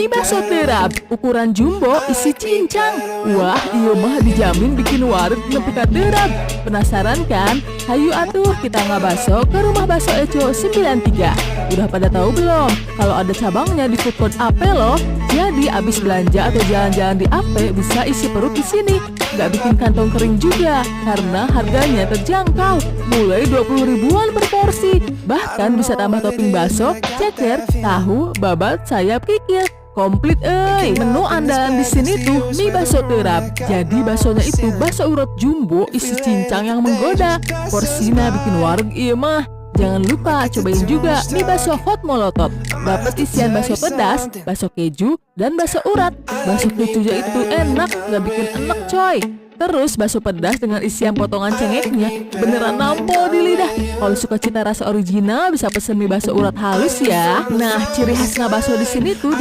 mie bakso terap ukuran jumbo isi cincang. Wah, iya mah dijamin bikin wareg nepi ka terap. Penasaran kan? Hayu atuh kita ngabaso ke rumah bakso Eco 93. Udah pada tahu belum? Kalau ada cabangnya di food court AP loh. Jadi abis belanja atau jalan-jalan di AP bisa isi perut di sini. Gak bikin kantong kering juga karena harganya terjangkau, mulai 20 ribuan per porsi. Bahkan bisa tambah topping bakso, ceker, tahu, babat, sayap, kikil. Komplit menu andalan di sini tuh mie bakso terap. Jadi baksonya itu bakso urut jumbo isi cincang yang menggoda. Porsinya bikin wareg iya mah. Jangan lupa cobain juga mie bakso hot molotov. Dapat isian bakso pedas, bakso keju, dan bakso urat. Bakso kejunya itu enak, gak bikin enek coy. Terus bakso pedas dengan isian potongan cengeknya beneran nampol di lidah. Kalau suka cita rasa original bisa pesen mie bakso urat halus ya. Nah, ciri khasnya bakso di sini tuh